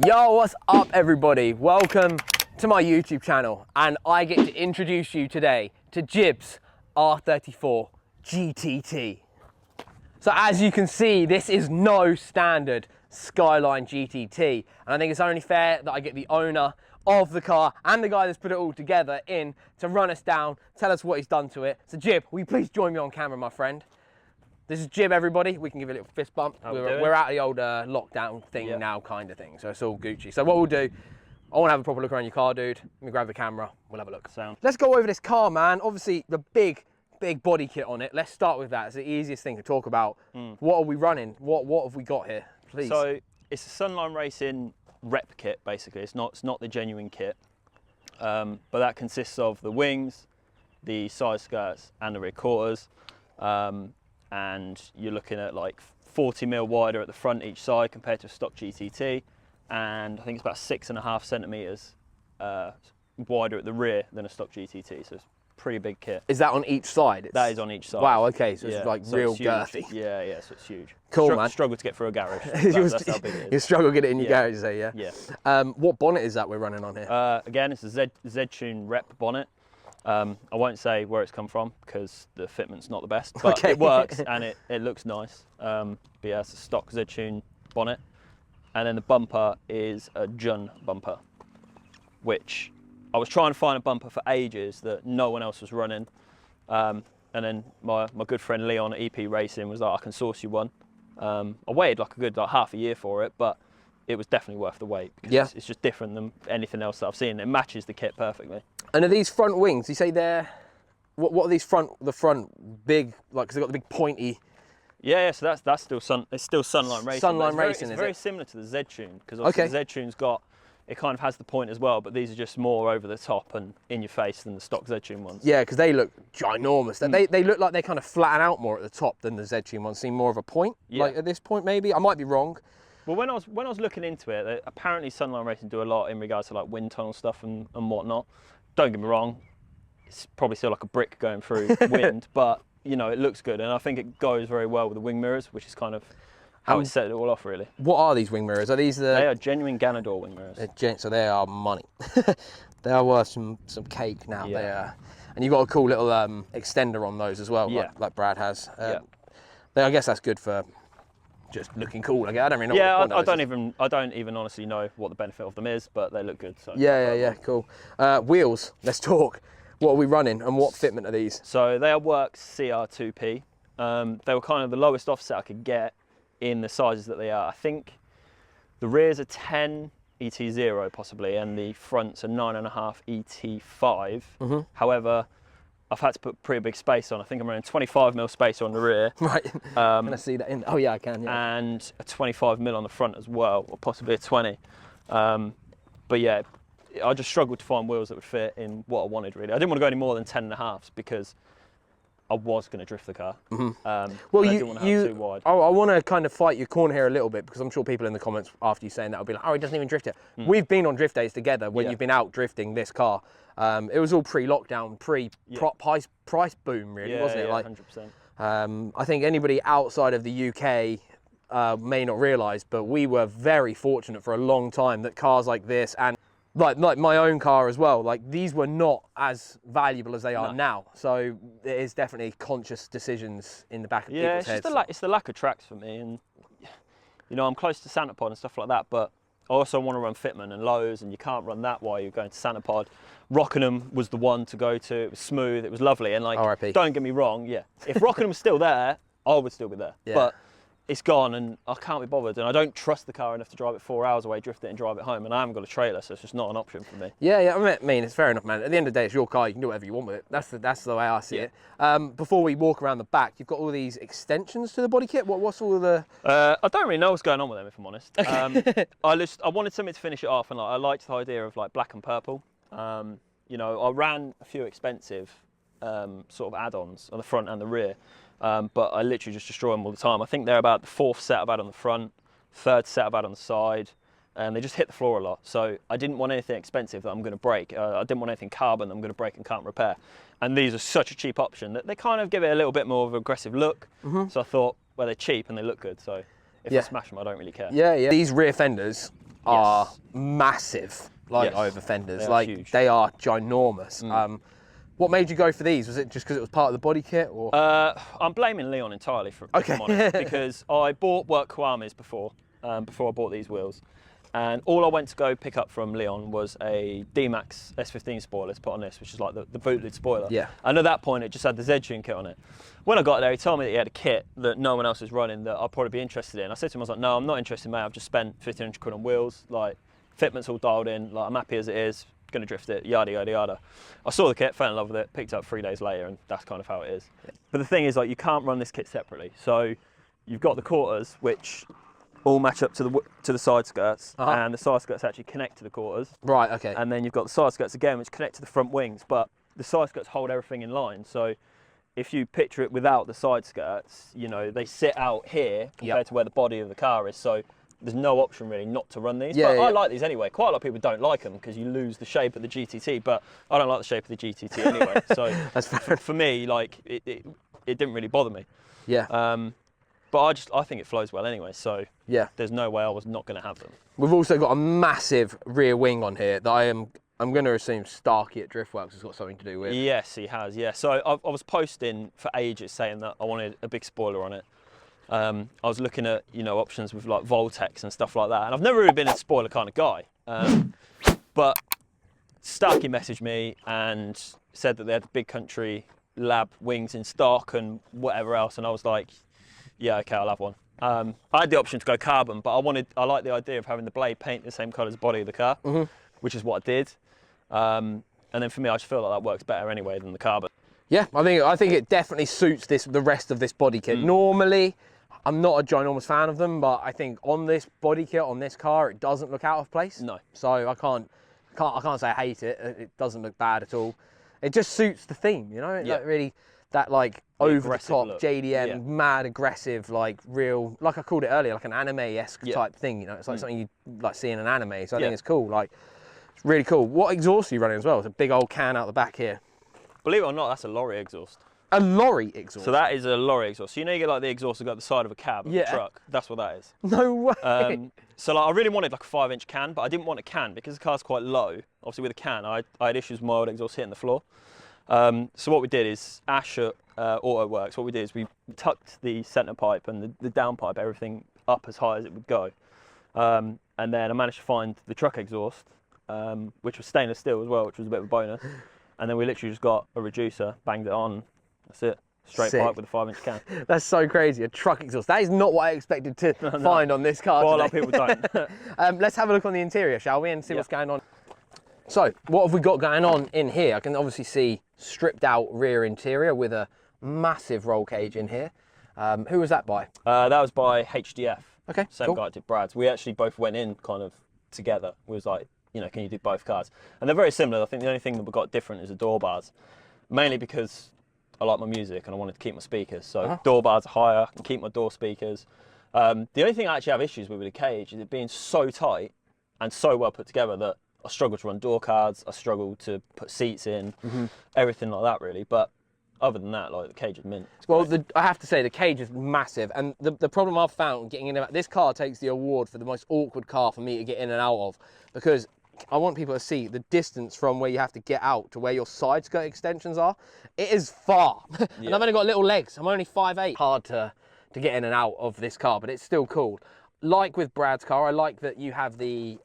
Yo, what's up everybody? Welcome to my YouTube channel, and I get to introduce you today to Jib's R34 GTT. So as you can see, this is no standard Skyline GTT, and I think it's only fair that I get the owner of the car and the guy that's put it all together in to run us down, tell us what he's done to it. So Jib, will you please join me on camera, my friend? This is Jib, everybody. We can give it a little fist bump. We're out of the old lockdown thing now, kind of thing. So it's all Gucci. So what we'll do, I want to have a proper look around your car, dude. Let me grab the camera. We'll have a look. Sound. Let's go over this car, man. Obviously, the big body kit on it. Let's start with that. It's the easiest thing to talk about. What are we running? What have we got here, please? So it's a Sunline Racing rep kit, basically. It's not the genuine kit, but that consists of the wings, the side skirts, and the rear quarters. And you're looking at like 40mm wider at the front each side compared to a stock GTT, and I think it's about 6.5 centimeters wider at the rear than a stock GTT. So it's a pretty big kit. Is that on each side? That is on each side. Wow. Okay. So it's like real girthy. Yeah. So it's huge. Cool, man. Struggle to get through a garage. That's how big it is. You struggle to get it in your garage, say, yeah. Yeah. What bonnet is that we're running on here? Again, it's a Z-Tune rep bonnet. I won't say where it's come from because the fitment's not the best, but okay. It works and it looks nice. But yeah, it's a stock Z-Tune bonnet. And then the bumper is a Jun bumper, which I was trying to find a bumper for ages that no one else was running. And then my good friend Leon at EP Racing was like, I can source you one. I waited like a good half a year for it, but it was definitely worth the wait because it's just different than anything else that I've seen. It matches the kit perfectly. And are these front wings, you say they're, what are these the front big, like, because they've got the big pointy? Yeah, so that's still Sunline Racing. Sunline Racing, it's very similar to the Z-Tune, because obviously the Z-Tune's got, it kind of has the point as well, but these are just more over the top and in your face than the stock Z-Tune ones. Yeah, because they look ginormous. They look like they kind of flatten out more at the top than the Z-Tune ones, seem more of a point, like at this point maybe. I might be wrong. Well, when I was looking into it, apparently Sunline Racing do a lot in regards to like wind tunnel stuff and whatnot. Don't get me wrong, it's probably still like a brick going through wind, but you know, it looks good, and I think it goes very well with the wing mirrors, which is kind of how it set it all off, really. What are these wing mirrors? Are these the? They are genuine Ganador wing mirrors. So they are money. They are worth some cake now. Yeah. They are, and you've got a cool little extender on those as well, like Brad has. I guess that's good for just looking cool. I don't really know. Yeah, I don't even honestly know what the benefit of them is, but they look good. So yeah, cool. Wheels. Let's talk. What are we running, and what fitment are these? So they are Works CR2P. They were kind of the lowest offset I could get in the sizes that they are. I think the rears are 10 ET0 possibly, and the fronts are 9.5 ET5. However, I've had to put pretty big space on. I think I'm running 25mm spacer on the rear. Right. Can I see that in? Oh yeah, I can. Yeah. And a 25mm on the front as well, or possibly a 20. But yeah, I just struggled to find wheels that would fit in what I wanted, really. I didn't want to go any more than 10.5s because I was going to drift the car. Well, I didn't want to have too wide. I want to kind of fight your corner here a little bit, because I'm sure people in the comments after you saying that will be like, oh, he doesn't even drift it. We've been on drift days together when you've been out drifting this car. It was all pre-lockdown, price boom, really, wasn't it? Yeah, like 100%. I think anybody outside of the UK may not realise, but we were very fortunate for a long time that cars like this, and like my own car as well, like these were not as valuable as they are now. So it is definitely conscious decisions in the back of people's heads. It's the lack of tracks for me, and you know, I'm close to Santa Pod and stuff like that, but I also want to run Fitman and Lowe's, and you can't run that while you're going to Santa Pod. Rockingham was the one to go to. It was smooth, it was lovely, and like, RIP. Don't get me wrong, if Rockingham was still there, I would still be there. But it's gone, and I can't be bothered, and I don't trust the car enough to drive it 4 hours away, drift it and drive it home, and I haven't got a trailer, so it's just not an option for me. Yeah, I mean, it's fair enough, man. At the end of the day, it's your car, you can do whatever you want with it. That's the way I see it. Before we walk around the back, you've got all these extensions to the body kit. What's all of the... I don't really know what's going on with them, if I'm honest. Okay. I wanted something to finish it off, and like, I liked the idea of like black and purple. You know, I ran a few expensive sort of add-ons on the front and the rear. But I literally just destroy them all the time. I think they're about the 4th set I've had on the front, 3rd set I've had on the side, and they just hit the floor a lot. So I didn't want anything expensive that I'm going to break. I didn't want anything carbon that I'm going to break and can't repair. And these are such a cheap option that they kind of give it a little bit more of an aggressive look. So I thought, well, they're cheap and they look good, so if I smash them, I don't really care. Yeah. These rear fenders, are massive, like over fenders. Like huge. they are ginormous. What made you go for these? Was it just because it was part of the body kit, or? I'm blaming Leon entirely for if I'm honest, because I bought work Kwame's before I bought these wheels, and all I went to go pick up from Leon was a D-Max S15 spoiler to put on this, which is like the boot lid spoiler. Yeah. And at that point, it just had the Z-Tune kit on it. When I got there, he told me that he had a kit that no one else was running that I'd probably be interested in. I said to him, I was like, no, I'm not interested, mate. I've just spent 1,500 quid on wheels. Like, fitment's all dialed in. Like, I'm happy as it is. Going to drift it, yada, yada, yada. I saw the kit, fell in love with it, picked it up 3 days later, and that's kind of how it is. But the thing is, like, you can't run this kit separately. So you've got the quarters, which all match up to the side skirts, and the side skirts actually connect to the quarters. Right, okay. And then you've got the side skirts again, which connect to the front wings, but the side skirts hold everything in line. So if you picture it without the side skirts, you know, they sit out here compared to where the body of the car is. So there's no option really not to run these. But I like these anyway. Quite a lot of people don't like them because you lose the shape of the GTT, but I don't like the shape of the GTT anyway. So that's fair. For me, like, it didn't really bother me. Yeah. But I think it flows well anyway, so there's no way I was not going to have them. We've also got a massive rear wing on here that I'm going to assume Starkey at Driftworks has got something to do with. Yes, he has, yeah. So I was posting for ages saying that I wanted a big spoiler on it. I was looking at, you know, options with like Voltex and stuff like that, and I've never really been a spoiler kind of guy. But Starkey messaged me and said that they had the Big Country Lab wings in stock and whatever else, and I was like, yeah, okay, I'll have one. I had the option to go carbon, but I like the idea of having the blade paint the same colour as the body of the car, which is what I did. And then for me, I just feel like that works better anyway than the carbon. Yeah, I think it definitely suits the rest of this body kit. Normally, I'm not a ginormous fan of them, but I think on this body kit, on this car, it doesn't look out of place. No. So I can't say I hate it. It doesn't look bad at all. It just suits the theme, you know? Like really, that like over the top look. JDM, mad aggressive, like real, like I called it earlier, like an anime-esque type thing, you know? It's like something you like see in an anime, so I think it's cool. Like, it's really cool. What exhaust are you running as well? It's a big old can out the back here. Believe it or not, that's a lorry exhaust. A lorry exhaust? So that is a lorry exhaust. So you know you get like the exhaust that go up the side of a cab of a truck? That's what that is. No way! So like, I really wanted like a 5-inch can, but I didn't want a can because the car's quite low. Obviously with a can, I had issues with my old exhaust hitting the floor. So what we did is, Ash at AutoWorks, what we did is we tucked the centre pipe and the down pipe, everything up as high as it would go. And then I managed to find the truck exhaust, which was stainless steel as well, which was a bit of a bonus. And then we literally just got a reducer, banged it on, that's it. Straight pipe with a 5-inch can. That's so crazy, a truck exhaust. That is not what I expected to find on this car. Well, a lot of people don't. Let's have a look on the interior, shall we, and see what's going on. So, what have we got going on in here? I can obviously see stripped out rear interior with a massive roll cage in here. Who was that by? That was by HDF. Okay, Same guy did Brad's. We actually both went in kind of together. We was like, you know, can you do both cars? And they're very similar. I think the only thing that we got different is the door bars. Mainly because I like my music and I wanted to keep my speakers. So door bars are higher, I can keep my door speakers. The only thing I actually have issues with the cage is it being so tight and so well put together that I struggle to run door cards, I struggle to put seats in, everything like that really. But other than that, like, the cage is mint. Well, I have to say the cage is massive, and the problem I've found getting in, this car takes the award for the most awkward car for me to get in and out of, because I want people to see the distance from where you have to get out to where your side skirt extensions are. It is far, and I've only got little legs. I'm only 5'8". Hard to get in and out of this car, but it's still cool. Like with Brad's car, I like that you have the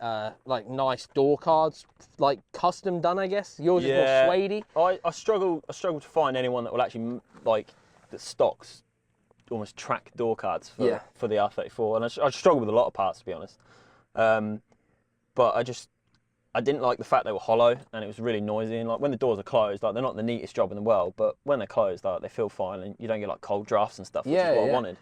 like nice door cards, like custom done, I guess. Yours is more suede-y. I struggle to find anyone that will actually that stocks almost track door cards for the R34, and I struggle with a lot of parts, to be honest. But I didn't like the fact they were hollow and it was really noisy, and like when the doors are closed, like they're not the neatest job in the world, but when they're closed, like, they feel fine and you don't get like cold drafts and stuff, which is what I wanted.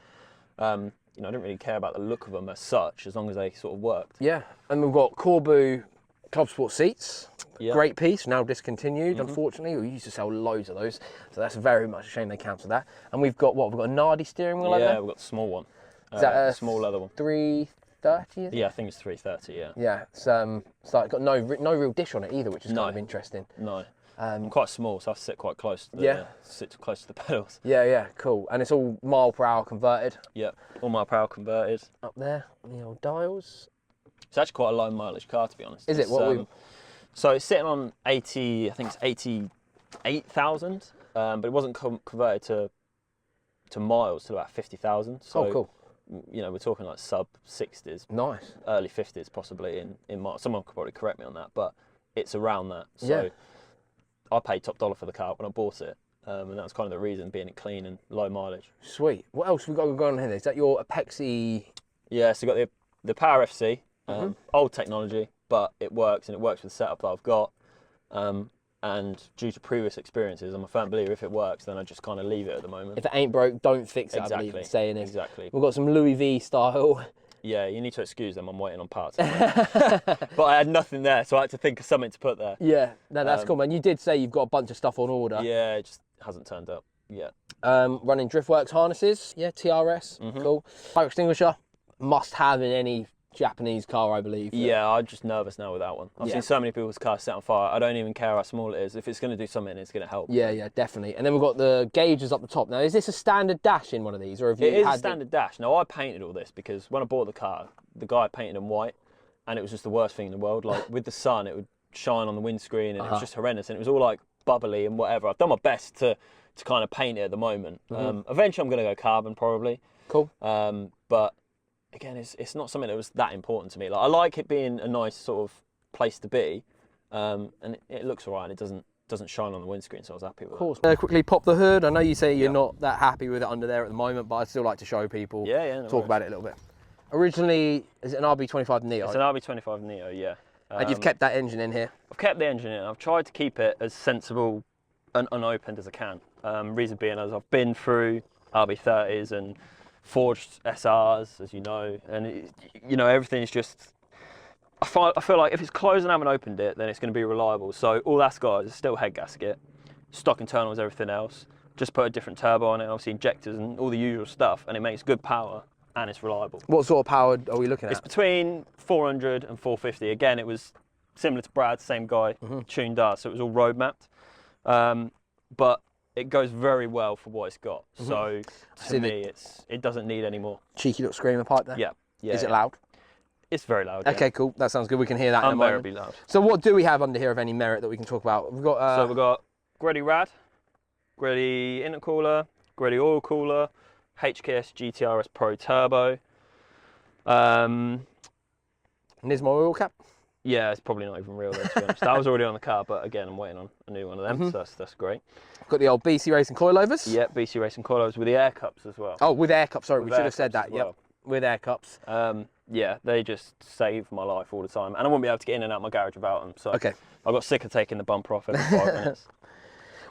You know, I didn't really care about the look of them as such, as long as they sort of worked. Yeah, and we've got Corbu Club Sport seats. Great piece, now discontinued, unfortunately. We used to sell loads of those, so that's very much a shame they cancelled that. And we've got what? We've got a Nardi steering wheel over there? Yeah, we've got the small one. Is that a small leather one? 330? Yeah, I think it's 330. Yeah. Yeah, it's like got no real dish on it either, which is kind of interesting. No. I'm quite small, so I have to sit quite close to the sit close to the pedals. Yeah, cool. And it's all mile per hour converted. Yeah, all mile per hour converted. Up there, the old dials. It's actually quite a low mileage car, to be honest. Is it? So it's sitting on 80, I think it's 88,000, but it wasn't converted to miles till about 50,000. So, cool. You know, we're talking like sub 60s. Nice. Early 50s possibly in miles. Someone could probably correct me on that, but it's around that. So yeah. I paid top dollar for the car when I bought it. And that's kind of the reason, being it clean and low mileage. Sweet. What else have we got going on here? Is that your Apexi? Yeah, so you got the Power FC, old technology, but it works, and it works with the setup that I've got. And due to previous experiences, I'm a firm believer if it works, then I just kind of leave it at the moment. If it ain't broke, don't fix it. Exactly. I believe in saying this. Exactly. We've got some Louis V style. Yeah, you need to excuse them. I'm waiting on parts. But I had nothing there, so I had to think of something to put there. Yeah, no, that's cool, man. You did say you've got a bunch of stuff on order. Yeah, it just hasn't turned up yet. Running Driftworks harnesses. Yeah, TRS. Cool. Fire extinguisher. Must have in any Japanese car, I believe. Yeah, I'm just nervous now with that one. I've seen so many people's cars set on fire. I don't even care how small it is. If it's going to do something, it's going to help. Yeah, yeah, definitely. And then we've got the gauges up the top. Now, is this a standard dash in one of these, or have you? It is a standard dash. Now, I painted all this because when I bought the car, the guy painted them white, and it was just the worst thing in the world. Like with the sun, it would shine on the windscreen, and it was just horrendous. And it was all like bubbly and whatever. I've done my best to kind of paint it at the moment. Eventually, I'm going to go carbon probably. Cool. But again, it's not something that was that important to me. Like I like it being a nice sort of place to be, and it looks alright. It doesn't shine on the windscreen, so I was happy with it. Of course. Quickly pop the hood. I know you say you're not that happy with it under there at the moment, but I'd still like to show people. Yeah. Talk about it a little bit. Originally, is it an RB25 Neo? It's an RB25 Neo, yeah. And you've kept that engine in here? I've kept the engine in. I've tried to keep it as sensible and unopened as I can. Reason being, as I've been through RB30s and forged SRs, as you know, and everything's just. I feel like if it's closed and I haven't opened it, then it's going to be reliable. So all that's got is still head gasket, stock internals, everything else. Just put a different turbo on it, obviously injectors and all the usual stuff, and it makes good power and it's reliable. What sort of power are we looking at? It's between 400 and 450. Again, it was similar to Brad, same guy, tuned us, so it was all road mapped. But it goes very well for what it's got. So to me, it doesn't need any more. Cheeky little screamer pipe there. Yeah. Is it loud? It's very loud. Okay, cool. That sounds good. We can hear that. Unbearably loud. So what do we have under here of any merit that we can talk about? We've got. So we've got Greddy Rad, Greddy intercooler, Greddy oil cooler, HKS GTRS Pro Turbo. Nismo oil cap. Yeah, it's probably not even real though, to be honest. That was already on the car, but again, I'm waiting on a new one of them, so that's great. Got the old BC Racing coilovers. Yeah, BC Racing coilovers with the air cups as well. Oh, with air cups, sorry, we should have said that, yep. With air cups. Yeah, they just save my life all the time, and I wouldn't be able to get in and out my garage without them, so I got sick of taking the bumper off every 5 minutes.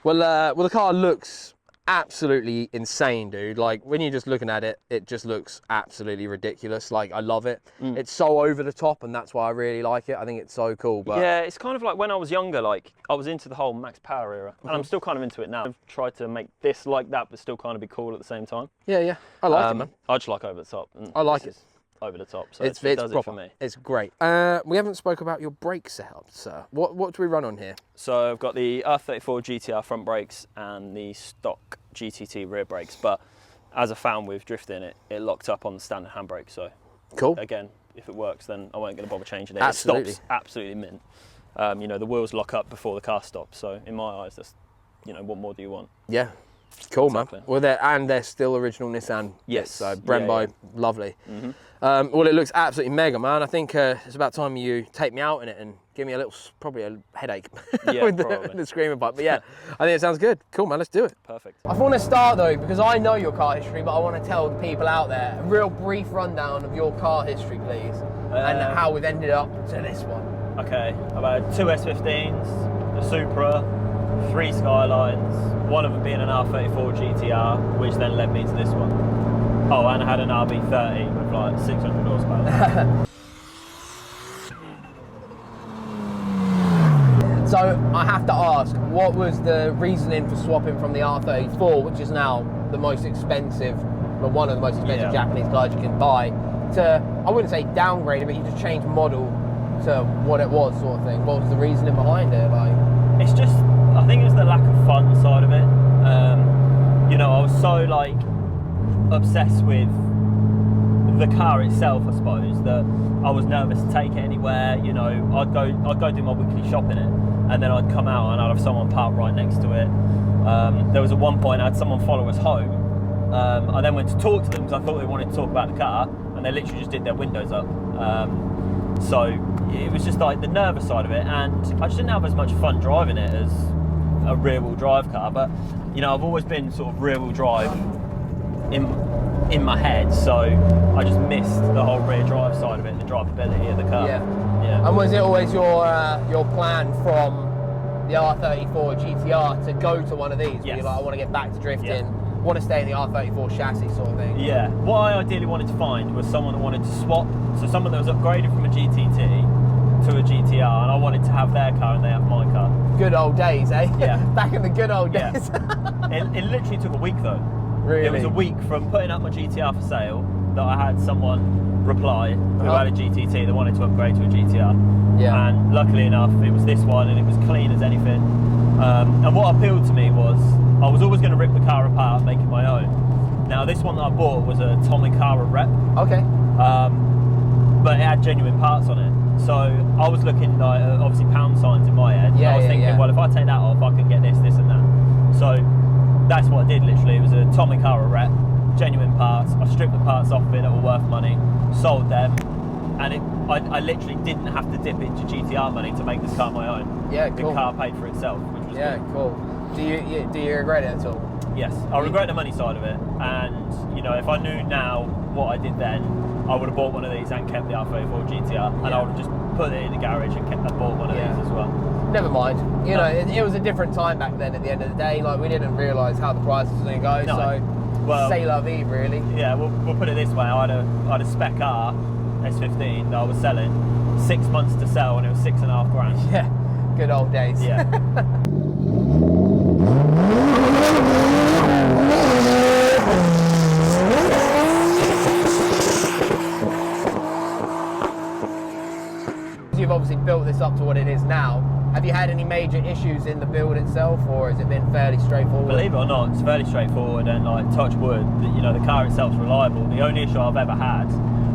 Well, the car looks absolutely insane, dude. Like when you're just looking at it, it just looks absolutely ridiculous. Like I love it. It's so over the top, and that's why I really like it. I think it's so cool. But yeah, it's kind of like when I was younger, like I was into the whole max power era, and I'm still kind of into it now. I've tried to make this like that, but still kind of be cool at the same time. Yeah, I like it, man. I just like over the top. And I like it. Over the top, so it does it for me. It's great. We haven't spoke about your brake setup, sir. What do we run on here? So I've got the R34 GTR front brakes and the stock GTT rear brakes, but as I found with drifting, it locked up on the standard handbrake. So cool. Again, if it works, then I won't get to bother changing it. Absolutely. It stops absolutely mint. The wheels lock up before the car stops. So in my eyes, that's what more do you want? Yeah. Cool, exactly. Man. Well, they're still original Nissan. Yes. So Brembo, lovely. Well, it looks absolutely mega, man. I think it's about time you take me out in it and give me probably a headache with the screamer pipe. But yeah, I think it sounds good. Cool, man. Let's do it. Perfect. I want to start though, because I know your car history, but I want to tell the people out there a real brief rundown of your car history, please, and how we've ended up to this one. Okay, I've had 2 S15s, a Supra, 3 Skylines, one of them being an R34 GTR, which then led me to this one. Oh, and I had an RB30 with like 600 horsepower. So I have to ask, what was the reasoning for swapping from the R34, which is now the most expensive, well, one of the most expensive Japanese cars you can buy, to, I wouldn't say downgrade it, but you just change model to what it was, sort of thing. What was the reasoning behind it? Like, it's just, I think it's the lack of fun side of it. I was so like obsessed with the the car itself, I suppose, that I was nervous to take it anywhere. You know, I'd go do my weekly shop in it, and then I'd come out and I'd have someone parked right next to it. There was at one point I had someone follow us home. I then went to talk to them because I thought they wanted to talk about the car, and they literally just did their windows up. So it was just like the nervous side of it, and I just didn't have as much fun driving it as a rear-wheel drive car. But you know, I've always been sort of rear-wheel drive in my head, so I just missed the whole rear drive side of it, the drivability of the car. Yeah. And was it always your plan from the R34 GTR to go to one of these? Yes. You're like, I want to get back to drifting, want to stay in the R34 chassis sort of thing? Yeah. What I ideally wanted to find was someone that wanted to swap, so someone that was upgraded from a GTT to a GTR, and I wanted to have their car and they have my car. Good old days, eh? Yeah. Back in the good old days. It literally took a week though. Really? It was a week from putting up my GTR for sale that I had someone reply who had a GTT that wanted to upgrade to a GTR. Yeah. And luckily enough, it was this one, and it was clean as anything. And what appealed to me was I was always going to rip the car apart and make it my own. Now this one that I bought was a Tommy Cara rep. Okay. But it had genuine parts on it. So I was looking like obviously pound signs in my head. Yeah, I was thinking, well, if I take that off, I can get this, this, and that. So that's what I did literally. It was a Tommy Cara rep, genuine parts. I stripped the parts off of it that were worth money, sold them, and I literally didn't have to dip into GTR money to make this car my own. Yeah, cool. The car paid for itself, which was yeah, good. cool. Do you regret it at all? Yes, I regret the money side of it, and you know, if I knew now what I did then, I would have bought one of these and kept the R34 GTR, and I would have just put it in the garage and bought one of these as well. Never mind. You know, it was a different time back then. At the end of the day, like we didn't realise how the prices were going to go. No. So, well, c'est la vie, really. Yeah, we'll put it this way. I had a spec R S15 that I was selling 6 months to sell, and it was $6.5 grand. Yeah, good old days. Yeah. You've obviously built this up to what it is now. Have you had any major issues in the build itself, or has it been fairly straightforward? Believe it or not, it's fairly straightforward, and like touch wood, you know, the car itself's reliable. The only issue I've ever had,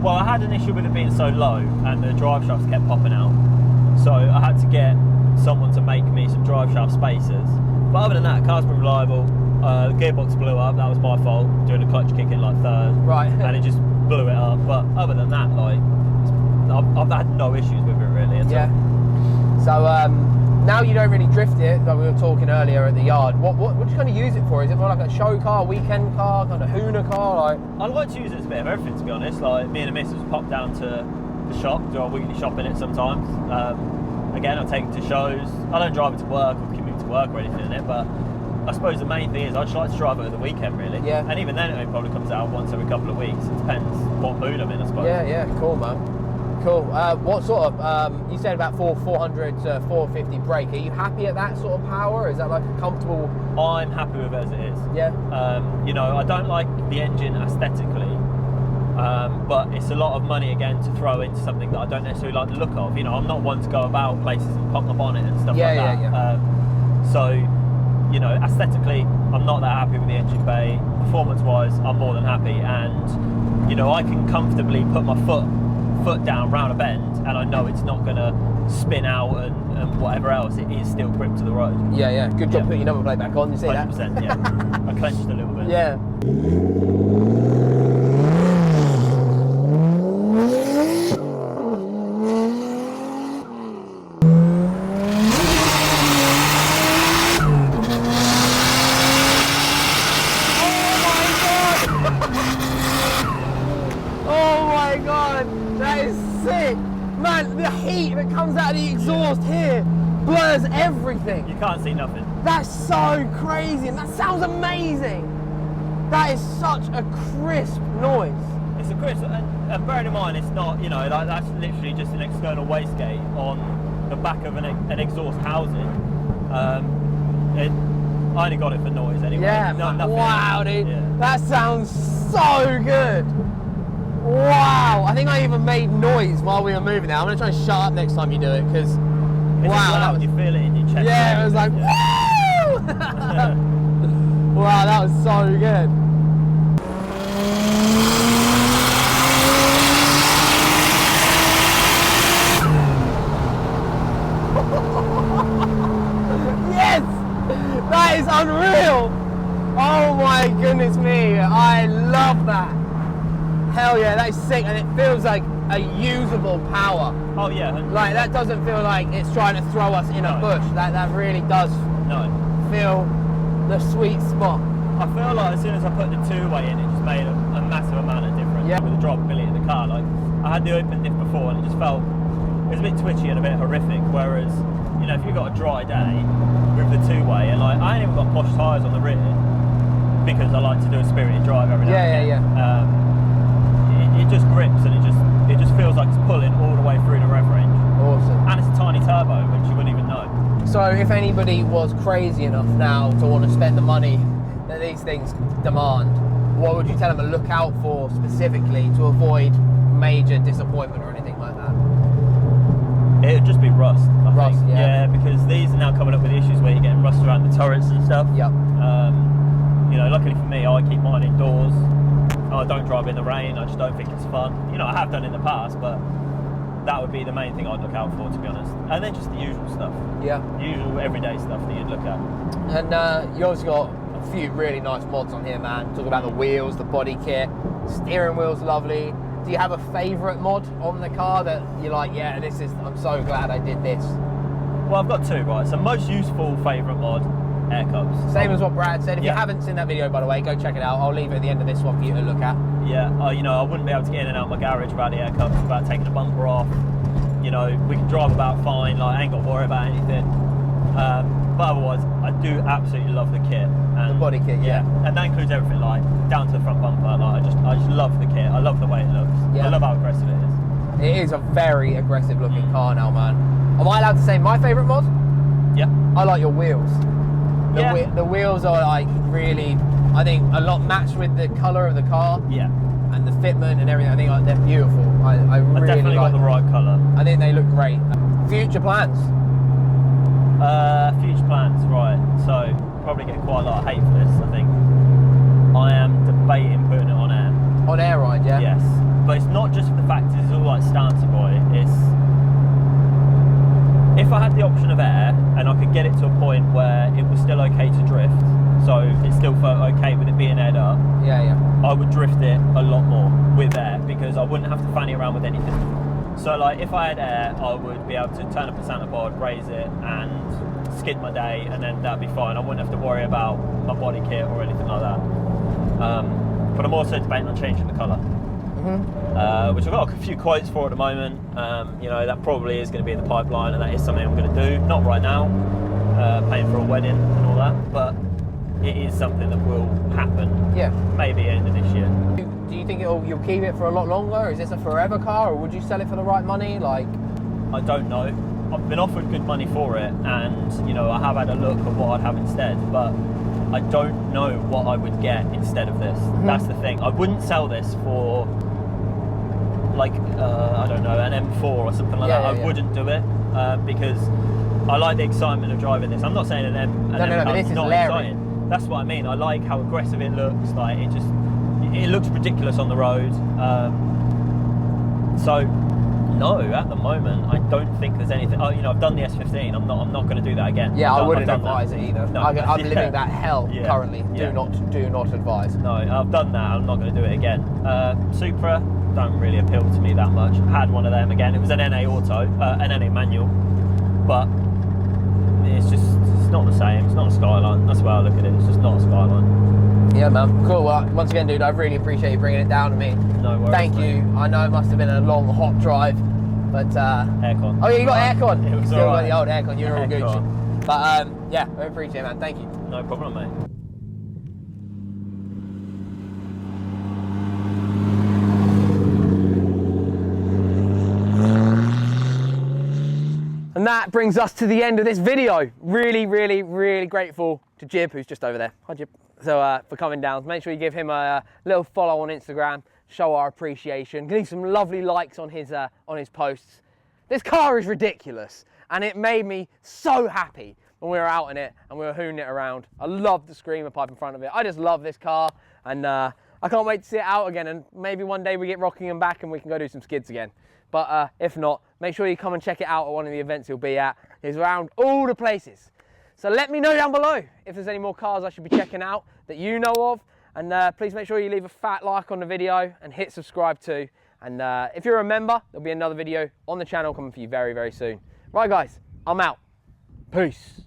well, I had an issue with it being so low and the drive shafts kept popping out. So I had to get someone to make me some drive shaft spacers. But other than that, the car's been reliable. The gearbox blew up, that was my fault, doing a clutch kick in like third. Right. And it just blew it up. But other than that, like, I've had no issues with it really at all. So now you don't really drift it, like we were talking earlier at the yard. What do you kind of use it for? Is it more like a show car, weekend car, kind of hooner car? Like, I like to use it as a bit of everything, to be honest. Like me and the missus pop down to the shop, do our weekly shop in it sometimes. Again, I take it to shows. I don't drive it to work or commute to work or anything in it, but I suppose the main thing is I just like to drive it at the weekend really. Yeah. And even then it probably comes out once every couple of weeks. It depends what mood I'm in, I suppose. Yeah, cool, man. Cool. What sort of, you said about 400 to 450 brake. Are you happy at that sort of power? Is that like a comfortable? I'm happy with it as it is. Yeah. You know, I don't like the engine aesthetically, but it's a lot of money again to throw into something that I don't necessarily like the look of. You know, I'm not one to go about places and pop my bonnet and stuff like that. Yeah. So, you know, aesthetically, I'm not that happy with the engine bay. Performance-wise, I'm more than happy, and you know, I can comfortably put my foot down round a bend, and I know it's not going to spin out and whatever else. It is still gripped to the road. Yeah. Good job putting your number plate back on. You see 100%, that? Yeah. I clenched a little bit. Yeah. That is sick! Man, the heat that comes out of the exhaust here blurs everything. You can't see nothing. That's so crazy, and that sounds amazing. That is such a crisp noise. It's a crisp, and bearing in mind, it's not, you know, that's literally just an external wastegate on the back of an exhaust housing. I only got it for noise anyway. Yeah, nothing. Wow, dude. Yeah. That sounds so good. Wow, I think I even made noise while we were moving there. I'm going to try and shut up next time you do it, because wow. You feel it in your chest. Yeah, it was like, woo! Wow, that was so good. is unreal. Oh my goodness me, I love that. Hell yeah, that is sick, and it feels like a usable power. Oh yeah. 100%. Like that doesn't feel like it's trying to throw us in a bush. That really does feel the sweet spot. I feel like as soon as I put the two-way in, it just made a massive amount of difference with the drivability of the car. Like I had the open diff before, and it just felt it was a bit twitchy and a bit horrific. Whereas, you know, if you've got a dry day with the two-way, and like I ain't even got posh tyres on the rear because I like to do a spirited drive every now and again. It just grips, and it just feels like it's pulling all the way through the rev range. Awesome. And it's a tiny turbo, which you wouldn't even know. So if anybody was crazy enough now to want to spend the money that these things demand, what would you tell them to look out for specifically to avoid major disappointment or anything like that? It would just be rust. I think. Yeah. Yeah, because these are now coming up with issues where you're getting rust around the turrets and stuff. Yep. You know, luckily for me, I keep mine indoors. I don't drive in the rain. I just don't think it's fun. You know, I have done in the past, but that would be the main thing I'd look out for, to be honest. And then just the usual stuff. Yeah. Usual everyday stuff that you'd look at. And you also got a few really nice mods on here, man. Talk about the wheels, the body kit, steering wheel's lovely. Do you have a favourite mod on the car that you're like, yeah, I'm so glad I did this? Well, I've got two, right? So most useful favourite mod, air cups. Same as what Brad said. If you haven't seen that video, by the way, go check it out. I'll leave it at the end of this one for you to look at. Yeah, you know, I wouldn't be able to get in and out of my garage without the air cups, without taking the bumper off. You know, we can drive about fine, like I ain't got to worry about anything. But otherwise, I do absolutely love the kit. And, the body kit, yeah. And that includes everything, like down to the front bumper. Like I just love the kit. I love the way it looks. Yeah. I love how aggressive it is. It is a very aggressive looking car now, man. Am I allowed to say my favourite mod? Yeah. I like your wheels. The wheels are like really, I think, a lot matched with the colour of the car. Yeah. And the fitment and everything. I think they're beautiful. I really definitely like got the right colour. I think they look great. Future plans? Future plans, right. So, probably get quite a lot of hate for this, I think. I am debating putting it on air. On air ride, yeah? Yes. But it's not just for the fact it's all like Stancy Boy. It's if I had the option of air and I could get it to a point where it was still okay to drift, so it still felt okay with it being aired up, I would drift it a lot more with air because I wouldn't have to fanny around with anything. So like if I had air, I would be able to turn up a Santa board, raise it and skid my day, and then that'd be fine. I wouldn't have to worry about my body kit or anything like that. But I'm also debating on changing the colour. Which I've got a few quotes for at the moment. You know, that probably is going to be in the pipeline, and that is something I'm going to do. Not right now, paying for a wedding and all that, but it is something that will happen. Yeah. Maybe end of this year. Do you think you'll keep it for a lot longer? Is this a forever car, or would you sell it for the right money? Like, I don't know. I've been offered good money for it, and you know, I have had a look at what I'd have instead, but I don't know what I would get instead of this. That's the thing. I wouldn't sell this for like I don't know, an M4 or something like that. I wouldn't do it because I like the excitement of driving this. I'm not saying an M. No, but this is not Larry. Exciting. That's what I mean. I like how aggressive it looks. Like it looks ridiculous on the road. So no, at the moment I don't think there's anything. Oh, you know, I've done the S15. I'm not going to do that again. Yeah, I wouldn't advise it either. No. I'm living that hell currently. Yeah. Do not advise. No, I've done that. I'm not going to do it again. Supra don't really appeal to me that much. I had one of them again. It was an NA auto, an NA manual, but it's not the same. It's not a Skyline. That's the way I look at it. It's just not a Skyline. Yeah, man. Cool. Well, once again, dude, I really appreciate you bringing it down to me. No worries. Thank you. I know it must have been a long, hot drive, but aircon. Oh yeah, you got aircon. It was Still got the old aircon. You're all Aircon. Gucci. But yeah, I appreciate it, man. Thank you. No problem, mate. And that brings us to the end of this video. Really, really, really grateful to Jib, who's just over there. Hi, Jib. So for coming down. Make sure you give him a little follow on Instagram. Show our appreciation. Leave some lovely likes on his posts. This car is ridiculous, and it made me so happy when we were out in it and we were hooning it around. I love the screamer pipe in front of it. I just love this car, and I can't wait to see it out again, and maybe one day we get Rockingham back and we can go do some skids again. But if not, make sure you come and check it out at one of the events he'll be at. He's around all the places. So let me know down below if there's any more cars I should be checking out that you know of. And please make sure you leave a fat like on the video and hit subscribe too. And if you're a member, there'll be another video on the channel coming for you very, very soon. Right guys, I'm out. Peace.